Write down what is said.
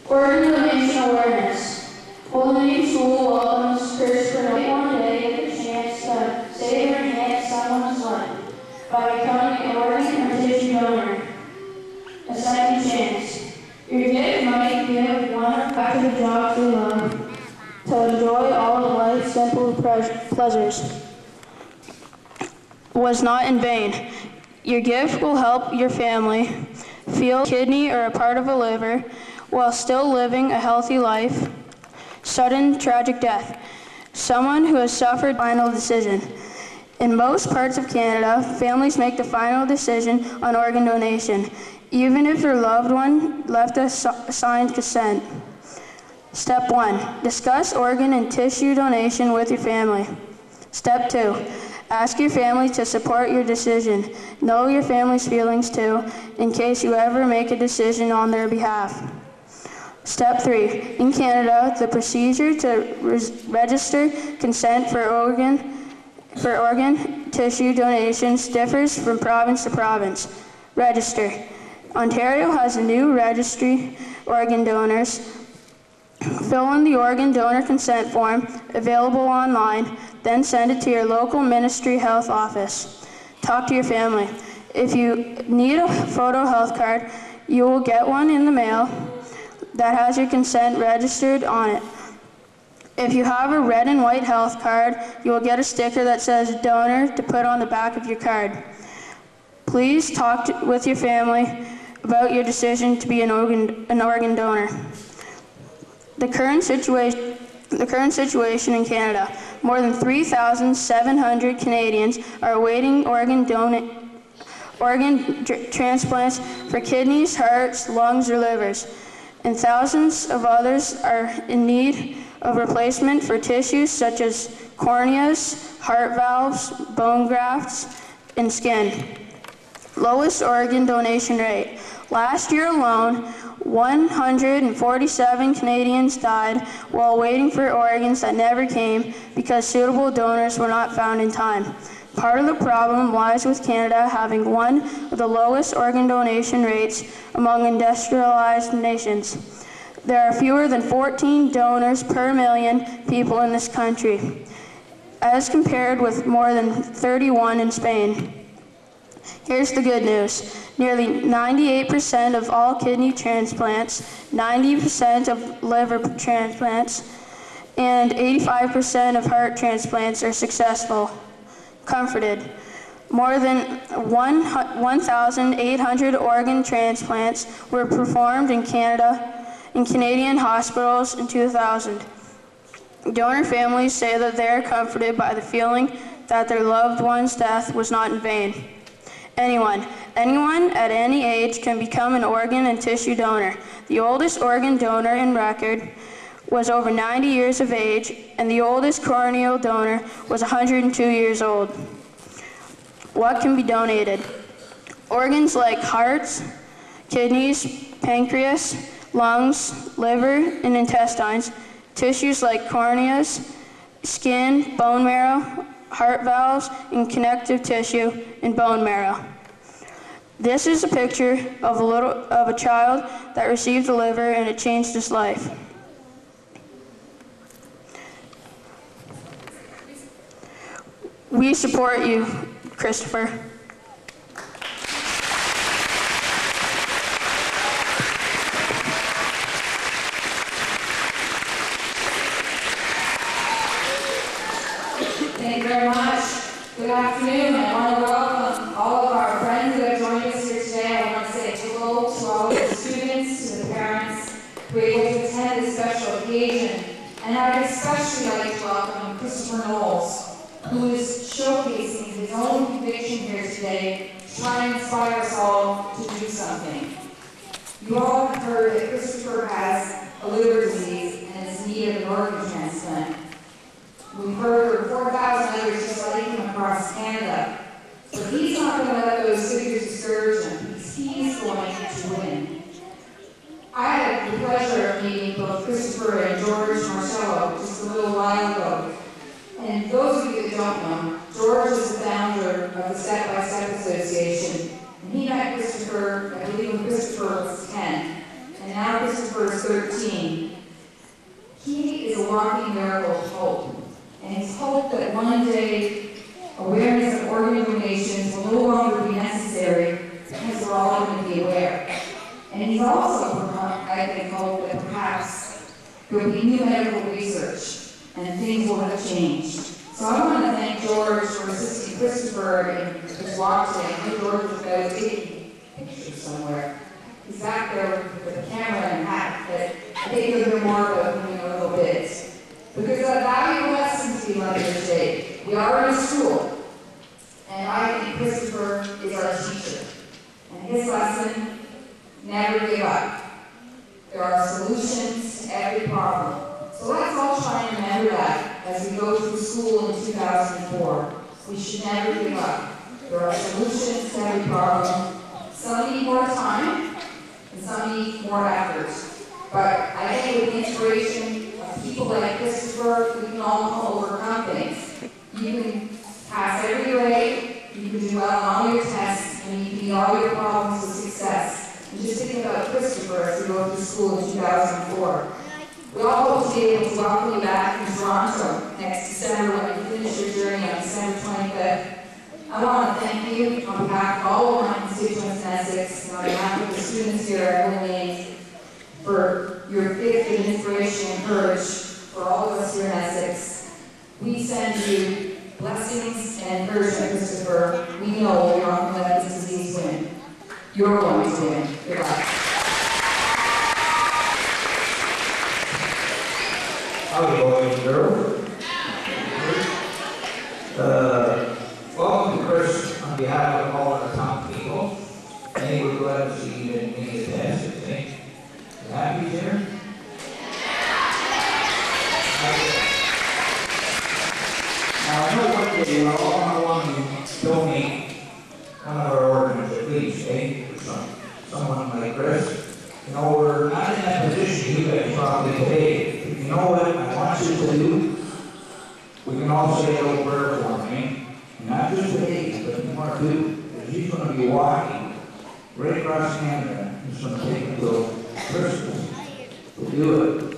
Organ donation awareness. Old Name School welcomes Kristopher Knowles. One day get the chance to save or enhance someone's life by becoming an organ or tissue donor. A second chance. Your gift might give one after the job we love to enjoy all of life's simple pleasures. Was not in vain. Your gift will help your family feel a kidney or a part of a liver while still living a healthy life. Sudden tragic death. Someone who has suffered final decision. In most parts of Canada, families make the final decision on organ donation, even if their loved one left a signed consent. Step 1. Discuss organ and tissue donation with your family. Step 2. Ask your family to support your decision. Know your family's feelings too, in case you ever make a decision on their behalf. Step 3. In Canada, the procedure to register consent for organ tissue donations differs from province to province. Register. Ontario has a new registry organ donors. Fill in the organ donor consent form, available online, then send it to your local ministry health office. Talk to your family. If you need a photo health card, you will get one in the mail that has your consent registered on it. If you have a red and white health card, you will get a sticker that says donor to put on the back of your card. Please talk with your family about your decision to be an organ donor. The current situation in Canada. More than 3,700 Canadians are awaiting organ transplants for kidneys, hearts, lungs, or livers, and thousands of others are in need of replacement for tissues such as corneas, heart valves, bone grafts, and skin. Lowest organ donation rate. Last year alone, 147 Canadians died while waiting for organs that never came because suitable donors were not found in time. Part of the problem lies with Canada having one of the lowest organ donation rates among industrialized nations. There are fewer than 14 donors per million people in this country, as compared with more than 31 in Spain. Here's the good news. Nearly 98% of all kidney transplants, 90% of liver transplants, and 85% of heart transplants are successful. Comforted. More than 1,800 organ transplants were performed in Canada, in Canadian hospitals in 2000. Donor families say that they are comforted by the feeling that their loved one's death was not in vain. Anyone at any age can become an organ and tissue donor. The oldest organ donor in record was over 90 years of age, and the oldest corneal donor was 102 years old. What can be donated? Organs like hearts, kidneys, pancreas, lungs, liver, and intestines. Tissues like corneas, skin, bone marrow, heart valves, and connective tissue and bone marrow. This is a picture of a child that received the liver and it changed his life. We support you, Kristopher. Thank you very much. Good afternoon. I want to welcome all of our friends who have joined us here today. I want to say hello to all of the students, to the parents who were able to attend this special occasion. And I'd especially like to welcome Kristopher Knowles, who is showcasing his own conviction here today to try and inspire us all to do something. You all have heard that Kristopher has a liver disease and is in need of an organ transplant. We've heard of 4,000 others just like him across Canada. But he's not going to let those figures discourage him, because he's going to win. I had the pleasure of meeting both Kristopher and George Marcello just a little while ago. And those of you that don't know, George is the founder of the Step by Step Association. And he met Kristopher, I believe when Kristopher was 10. And now Kristopher is 13. He is a walking miracle of hope. And it's hoped that one day awareness of organ donations will no longer be necessary because we're all going to be aware. And he's also, I think, hoped that perhaps there will be new medical research and things will have changed. So I want to thank George for assisting Kristopher in his walk today. I know George was about taking pictures somewhere. He's back there with a camera and a hat, but I think you'll hear more about him in a little bit. Because a valuable lesson to be learned here today. We are in a school, and I think Kristopher is our teacher. And his lesson, never give up. There are solutions to every problem. So let's all try and remember that as we go through school in 2004. We should never give up. There are solutions to every problem. Some need more time, and some need more effort. But I think with the inspiration of people like Kristopher, we can all overcome things. You can pass every grade, you can do well on all your tests, and you can meet all your problems with success. And just think about Kristopher as we go through school in 2004. We all hope to be able to welcome you back in Toronto next December when you finish your journey on December 25th. I want to thank you on behalf of all of my constituents in Essex and on behalf of the students here at Biliary for your gift and inspiration and courage for all of us here in Essex. We send you blessings and encouragement, Kristopher. We know you're not going to let this disease win. You're going to win. Goodbye. Howdy, boys and girls. Welcome to Chris on behalf of all of the town people. I think we're glad to see you didn't need a test, I think. You happy here? Now, I know what day we're all going to want to donate one of our organs at least, eh? For someone like Chris. You know, we're not in that position you guys probably today. You know what I want you to do? We can all say a little prayer for me. Not just today, but tomorrow too. Because he's going to be walking right across Canada. He's going to take until Christmas to do it.